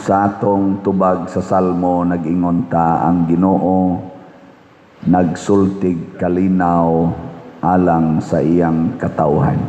Sa atong tubag sa Salmo nag-ingon ta ang Ginoo nagsultig kalinaw alang sa iyang katawhan.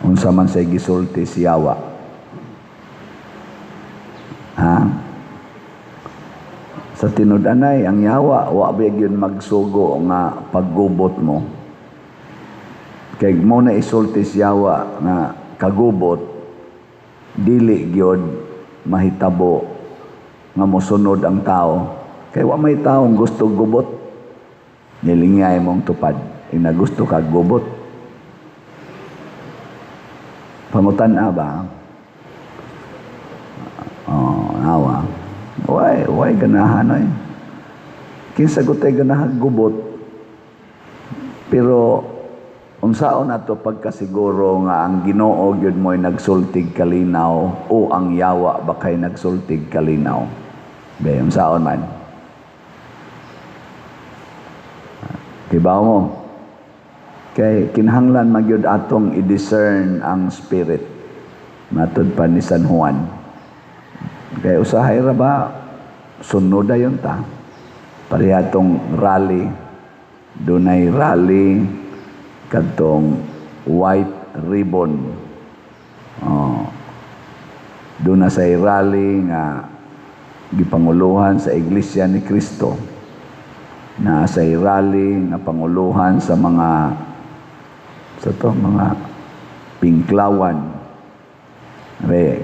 Unsa man say gisulti si Yawa? Ha? Sa tinud-anay ang Yawa wa ba gyud magsugo nga paggubot mo. Kay mo na isulti si Yawa nga kagubot dili gyud mahitabo nga mosunod ang tao. Kay wa may taong gusto gubot. Nilingay mong tupad. Ina gusto ka gubot. Pangutan-a ba? Awa. Way ganahan oy. Kinsa gutay ganahan gubot. Pero unsaon ato pagkasiguro nga ang Ginoo gyud mo'y nagsultig kalinaw o ang Yawa ba kay nagsultig kalinaw? Be, unsaon man? Tibaw mo. Kay kinahanglan magyud atong i-discern ang spirit. Matud pa ni San Juan. Kay usahay ra ba sunod ayon ta. Parihatong rally. Dunay rally kadtong white ribbon. Doon na sa rally nga gipanguluhan sa Iglesia ni Cristo. Na sa rally nga panguluhan sa mga pingklawan.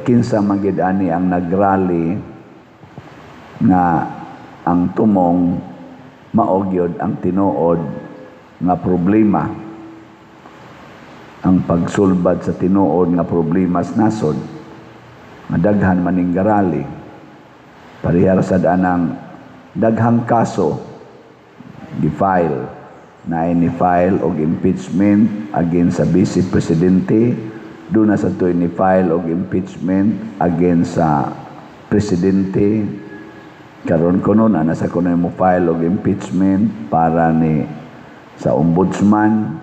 Kinsa magid ani ang nagrally nga ang tumong maogyod ang tinuod nga problema. Ang pagsulbad sa tinuod nga problema sa nasod, madaghan maning garali. Parihar sa danang daghang kaso gi-file na ni-file og impeachment against sa Vice Presidente, doon na sa to ni-file og impeachment against sa Presidente. Karon kuno na sa kuno mo file og impeachment para ni sa Ombudsman.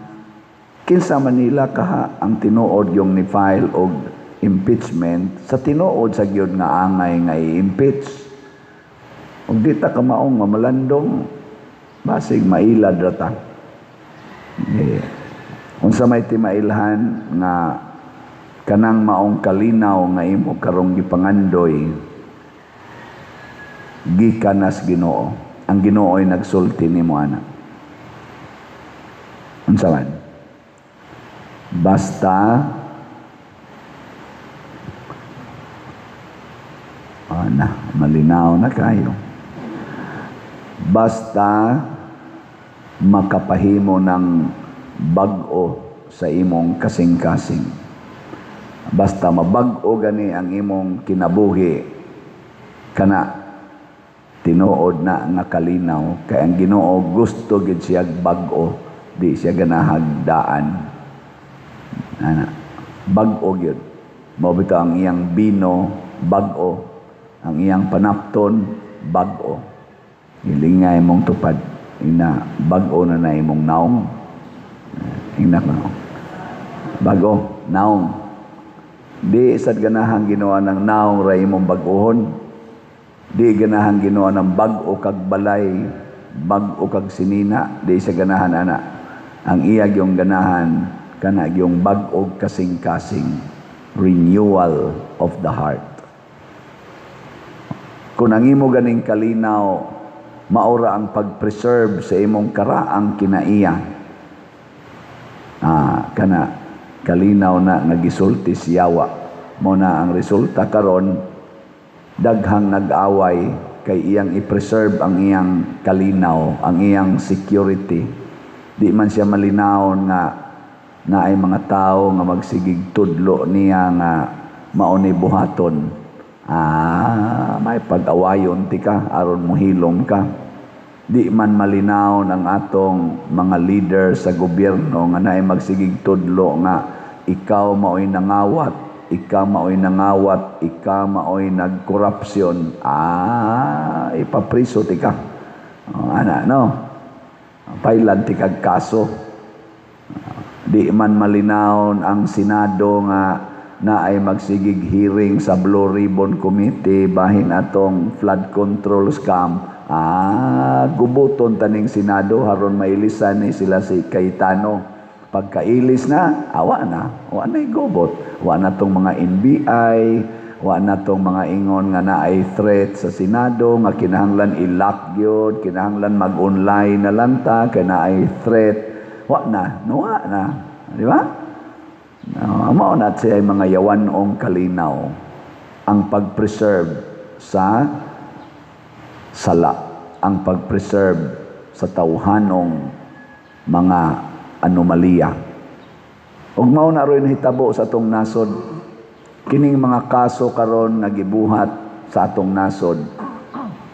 Kinsa Manila kaha ang tinuod yung ni-file og impeachment sa tinuod sa gyud nga angay nga i-impeach. Ug di ta kamaong nga malandong basig mailad ra ta. Unsa may timailhan nga kanang maong kalinaw nga imo karong gipangandoy gikan nas Ginoo. Ang Ginoo'y nagsulti nimo ana. Unsa man? Basta malinaw na kayo. Basta makapahimo ng bag-o sa imong kasing-kasing. Basta mabag-o gani ang imong kinabuhi kana tinuod na nga kalinaw. Kay ang Ginoo gusto gid siya bag-o, di siya ganahagdaan. Bag-o gyud. Mao bitaw ang iyang bino, bag-o. Ang iyang panapton, bag-o. Ilingay mong tupad. Ina bag-o na imong naong. Ina naong. Bag-o, naong. Di sad ganahang ginawa ng naong ra imong bag-ohon. Di ganahang ginawa ng bag-o kag balay, bag-o kag sinina. Di sa ganahan ana. Ang iyag yung ganahan kana yung bag-og kasing-kasing, renewal of the heart. Kung ang imo ganing kalinaw, maura ang pag-preserve sa imong karaang kinaiya. Kana kalinaw na nagisulti si Yawa. Mo na ang resulta karon, daghang nag-away kay iyang i-preserve ang iyang kalinaw, ang iyang security. Di man siya malinaw nga na ay mga tao nga magsigig tudlo niya nga mauni buhaton. May pag-awayon ti ka aron mohilom ka. Di man malinaw ng atong mga leader sa gobyerno nga naay magsigig tudlo nga ikaw maoy nangawat, ikaw maoy nagkorupsyon. Ipapriso ti ka. Pailan ti kag kaso. Di man malinaw ang Senado nga na ay magsigig hearing sa Blue Ribbon Committee bahin atong flood control scam. Gubuton taning Senado haron mailisan ni sila si Cayetano. Pagkailis na, wa na gubot. Wa na tong mga NBI, wa na tong mga ingon nga naay threat sa Senado nga kinahanglan i-lock gyud, kinahanglan mag-online na lang ta kay naay threat. Wa na, di ba? Mao na siya mga yawanong kalinaw ang pag-preserve sa sala, ang pag-preserve sa tawhanong mga anomalya. Ug mao na ron hitabo sa atong nasod kining mga kaso karon nga gibuhat sa atong nasod.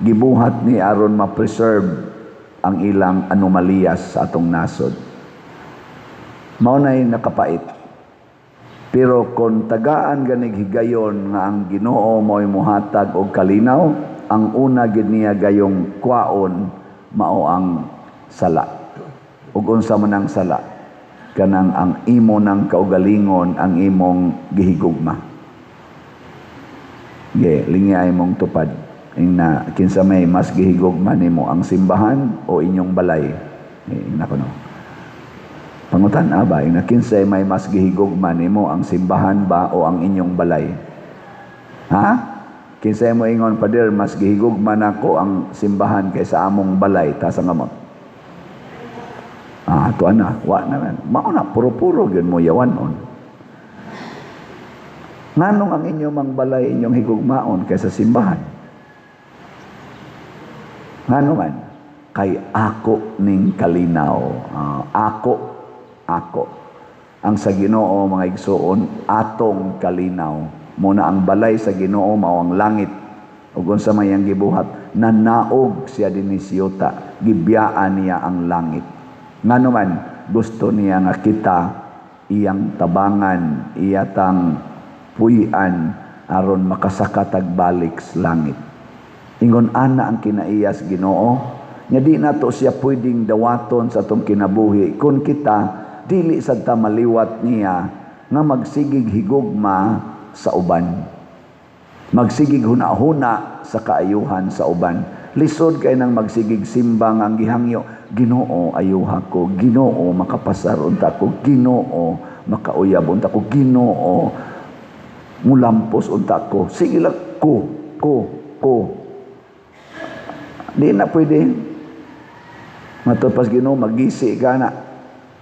Gibuhat ni aron ma-preserve ang ilang anomalya sa atong nasod. Mao nay nakapait. Pero kung tagaan ganig higayon nga ang Ginoo mo'y muhatag og kalinaw, ang una gid niya gayong kwaon mao ang sala. Ug unsa man ang sala? Kanang ang imo ng kaugalingon ang imong gihigugma. Lingay mong tupad. Na kinsa may mas gihigugma nimo ang simbahan o inyong balay. Nako no. Pangutan ba, na kinsay may mas gihigugma nimo ang simbahan ba o ang inyong balay? Kinsay mo ingon, Pader, mas gihigugma nako ang simbahan kaysa among balay, ta sa ngamot. Tuan na, wa naman. Mao na, puro-puro yun mo yawanon. Nganong ang inyong mang balay inyong higugmaon kaysa simbahan? Ngano man? Kay ako ning kalinaw. Ako. Ang sa Ginoo mga igsoon, atong kalinaw. Muna ang balay sa Ginoo mao ang langit. Ug unsa may ang gibuhat, nanaog siya dinhi siyota, gibiyaan niya ang langit. Ngano man gusto niya nga kita iyang tabangan, iyatang puy-an aron makasakatag balik sa langit. Ingon ana ang kinaiyas Ginoo, nya di nato siya pwedeng dawaton sa atong kinabuhi kun kita dili sad ta maliwat niya nga magsigig higugma sa uban. Magsigig huna-huna sa kaayuhan sa uban. Lisod kay nang magsigig simbang ang gihangyo, Ginoo ayuha ko, Ginoo makapasar unta ko, Ginoo makauyab unta ko, Ginoo mulampos unta ko. Sige lang ko. Di na pwede. Matapos Ginoo magisi ka na.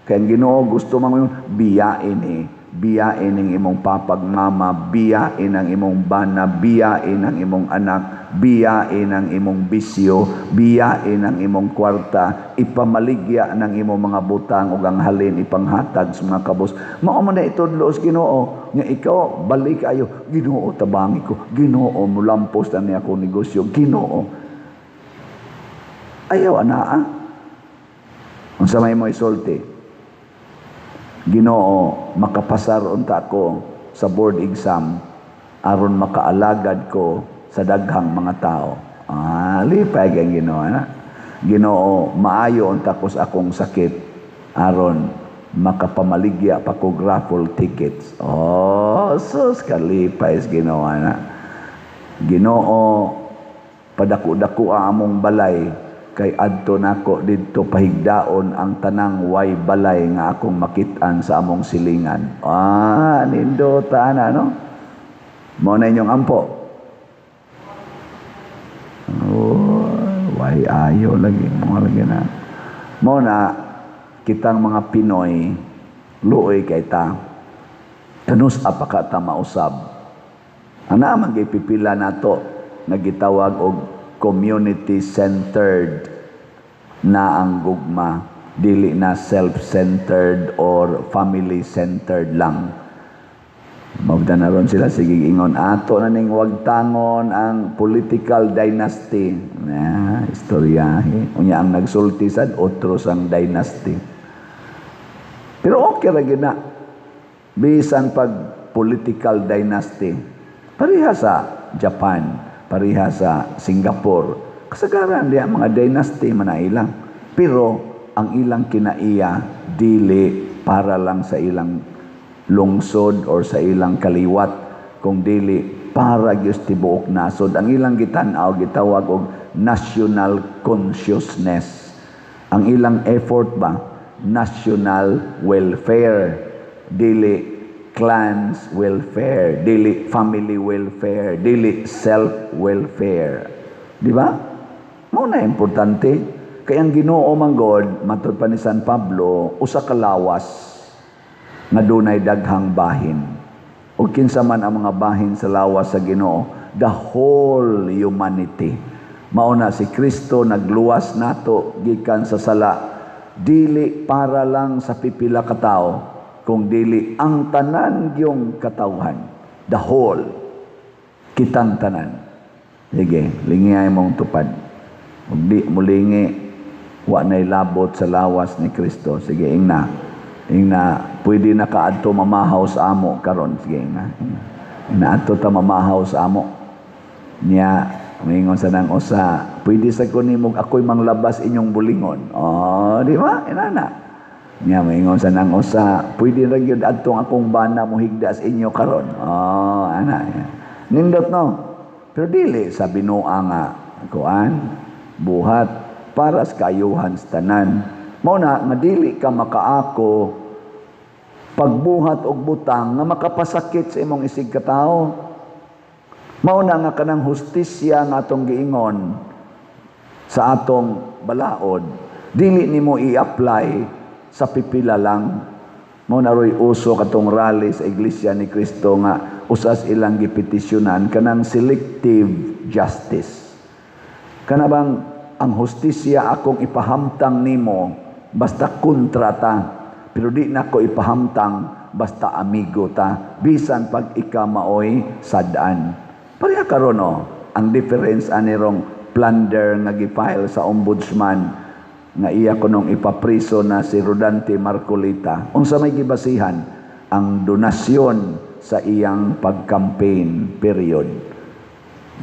Kaya Ginoo gusto mga biyain ang imong papagmama, biyain ang imong bana, biyain ang imong anak, biyain ang imong bisyo, biyain ang imong kwarta, ipamaligya ng imong mga butang ug ang halin ipanghatag sa mga kabos. Mao man na itudlo sa Ginoo nga ikaw balik ayo, Ginoo tabangi ko, Ginoo mulampos na niya akong negosyo, Ginoo. Ayaw anaa. Unsa may mo isulti? Ginoo makapasar unta ko sa board exam aron makaalagad ko sa daghang mga tao. Lipay ang Ginoo na. Ginoo maayo unta ko sa akong sakit aron makapamaligya pa ko raffle tickets. Sus kalipay Ginoo na. Ginoo padako-dako among balay kay adto nako didto pahigdaon ang tanang way balay nga akong makit-an sa among silingan. Nindota na no. Mo na inyong ampo. Way ayo lagi mo lagi na. Mo na kitang mga Pinoy luoy kay ta. Kanus apaka ta mausab. Ana man gipipila nato nagitawag og community-centered na ang gugma, dili na self-centered or family-centered lang. Mabda na ron sila, sige ingon, ato na ning wagtangon ang political dynasty. Istoryahe. Unya ang nagsulti sad, otros ang dynasty. Pero okay ra gyud na. Bisan pag political dynasty, pareha sa Japan, pareha sa Singapore. Kasagaran diya mga dynasty manailang. Pero ang ilang kinaiya dili para lang sa ilang lungsod or sa ilang kaliwat kung dili para gyud tibuok nasod. Ang ilang gitan-aw gitawag og national consciousness. Ang ilang effort ba national welfare, dili clans welfare, dili family welfare, dili self-welfare. Di ba? Mao na importante. Kaya ang Ginoo man God, matud pa ni San Pablo, usa ka lawas nga dunay daghang bahin. O kinsa man ang mga bahin sa lawas sa Ginoo, the whole humanity. Mao na si Kristo nagluwas nato gikan sa sala, dili para lang sa pipila ka tawo, kung dili ang tanan gyung katawhan, the whole, kitang tanan. Sige, lingay mong tupad. Ug di mulingi wa nay labot sa lawas ni Kristo. Sige, ingna pwede na kaadto mamahaw sa amo karon. Sige, ingna adto ta mamahaw sa amo niya. Mingon sa nang usa, pwede sa kunimog ako'y manglabas inyong bulingon. Oh, di ba? Inana. Niya mingon sa nang usa, pwede ra gyud adtong akong bana mo higdas inyo karon. Oh, ana. Nindot no. Pero dili sa binuang nga kuan buhat para sa kayuhan sa tanan. Mao na madili ka makaako pagbuhat og butang nga makapasakit sa imong isig ka tawo. Mao na nga kanang hustisya nga atong giingon sa atong balaod, dili nimo i-apply sa pipila lang. Mao na roy uso katong rally sa Iglesia ni Cristo nga usas ilang gipetisyonan kanang selective justice. Kana bang ang hustisya akong ipahamtang nimo basta kontrata, pero di na ko ipahamtang basta amigo ta, bisan pag ika maoy sadaan. Pareha karon no, ang difference anirong plunder nga gifile sa ombudsman nga iya kunong ipapriso na si Rodante Marcolita. Unsa may gibasihan? Ang donasyon sa iyang pag-campaign period.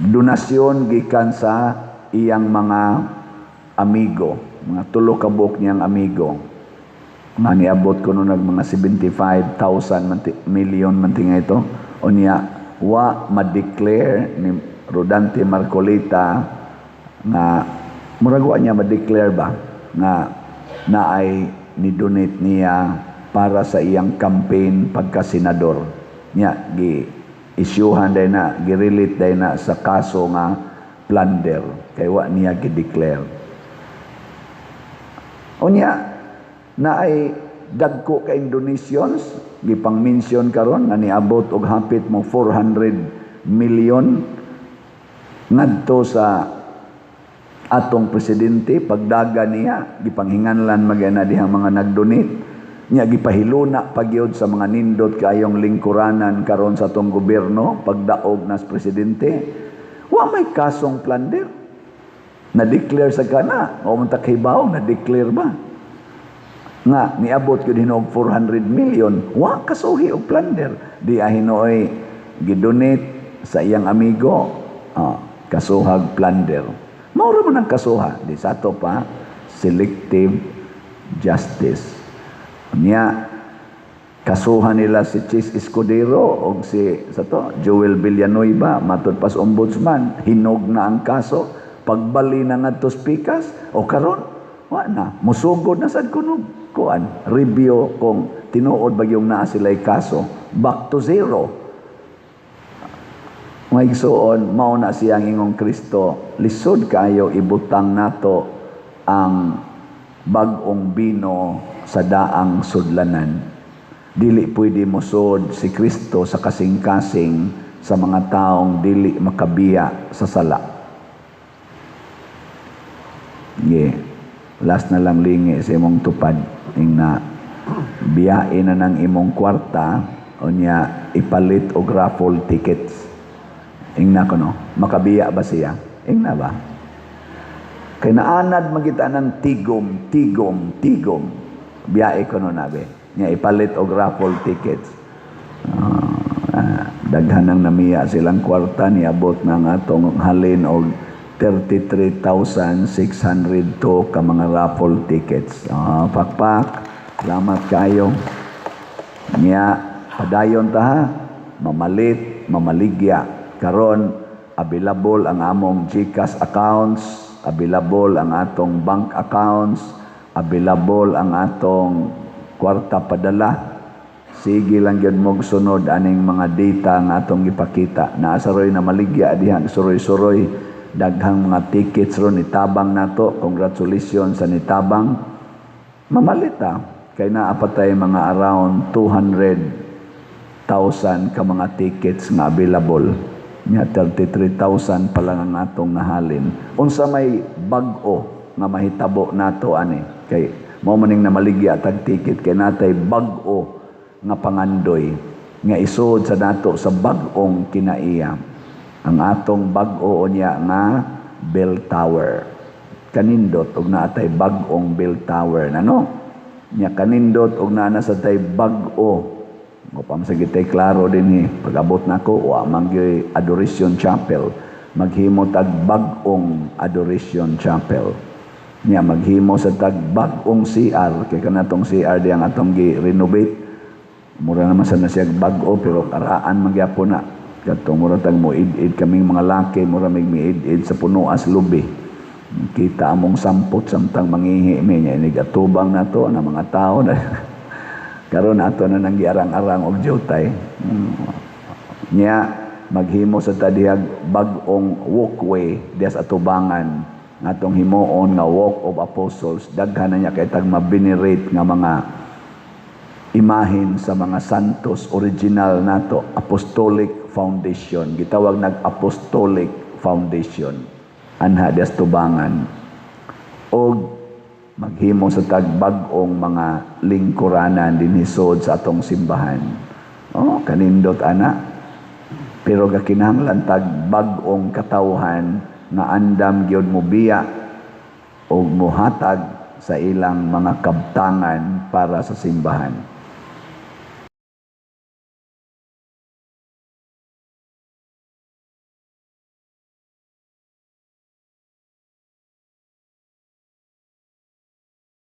Donasyon gikan sa iyang mga amigo, mga tulo ka buok niyang amigo. Nga niabot ko nung mga 75,000 million man tinga ito. O niya, wa ma-declare ni Rodante Marcolita nga murag wa niya ma-declare ba nga naay ni-donate niya para sa iyang campaign pagka senador niya, gi-issuehan day na, gi-relate day na sa kaso nga plunder kay wa niya gi-declare. O niya naay dagko ka donations gipang-mention karon nga niabot og hapit mo 400 million ngadto sa atong presidente. Pagdaga niya gipanghinganlan magana diha mga nag-donate niya, gipahiluna pagyod sa mga nindot kayong lingkuranan karon sa atong gobyerno pagdaog nas presidente. Wa may kasong plunder na declare sa kana o man takibaw na declare ba nga niabot gyud hinog 400 million, wa kasuhi og plunder. Di ahinoy gidonate sa iyang amigo, kasuhag plunder. Maura mo ng kasuha. Di sa to pa selective justice. Niya kasuhan nila si Chis Escudero o si sa to Joel Villanueva matud pas ombudsman, hinog na ang kaso, pagbali na ngadto pikas o karon wa na musugod na sad kunog kuan review kung tinuod ba yung naa sila'y kaso, back to zero. May igsoon, mao na siyang ingong Kristo, lisod kayo ibutang nato ang bag-ong bino sa daang sudlanan. Dili pwede musod si Kristo sa kasing-kasing sa mga taong dili makabiya sa sala. Yeah. Last na lang lingi sa imong tupad. Na biyain na ng imong kwarta o niya ipalit og raffle tickets. Ingna ko no, makabiya ba siya? Ingna ba? Kay naanad magita ng tigom. Biyae ko no nabe. Niya ipalit og raffle tickets. Daghan nang namiya silang kwarta, niabot na nga tong halin og 33,602 ka mga raffle tickets. Pakpak. Salamat kayo. Niya Padayon ta ha, mamalit, mamaligya. Karon available ang among GCash accounts, available ang atong bank accounts, available ang atong kwarta padala. Sige lang gyud mog sunod aning mga data nga atong ipakita. Naasaroy na maligya diha suroy-suroy, daghang mga tickets ron itabang nato. Congratulations sa nitabang. Mamalit ta kay naa pa tay mga around 200,000 ka mga tickets nga available. Nya 33,000 pa lang ang atong nahalin. Unsa may bag-o nga mahitabo nato ani kay mao maning namaligya tag ticket kay natay bag-o nga pangandoy nga isud sa nato sa bag-ong kinaiya. Ang atong bag-o niya nga bell tower. Kanindot og naatay bag-ong bell tower nano. Nya kanindot og naa sa tay bag-o. Mo pamsagitay klaro dinhi pag-abot nako wa mangyoy adoration chapel. Maghimo tag bag-ong adoration chapel. Nya maghimo sa tag bag-ong CR kay kanatong CR di ang atong gi-renovate. Mura naman sa nasiyag bag-o pero karaan magyapon na. Katong mura tag mo id-id kaming mga laki, mura mig miid-id sa puno as lubi. Kita among sampot samtang mangihi mi nya inig atubang nato na mga tao na karon ato na nang giarang-arang og jutay. Nya maghimo sa tadihag bag-ong walkway dias atubangan ngatong himuon nga walk of apostles. Daghan na niya kay tag mabinerate nga mga imahin sa mga santos original nato. Apostolic Foundation, gitawag nag-Apostolic Foundation anha dias tubangan. Og maghimo sa tagbag-ong mga lingkuranan din hisod sa atong simbahan. Kanindot ana. Pero gakinahanglan tagbag-ong katawhan nga andam gyud mo biya o muhatag sa ilang mga kabtangan para sa simbahan.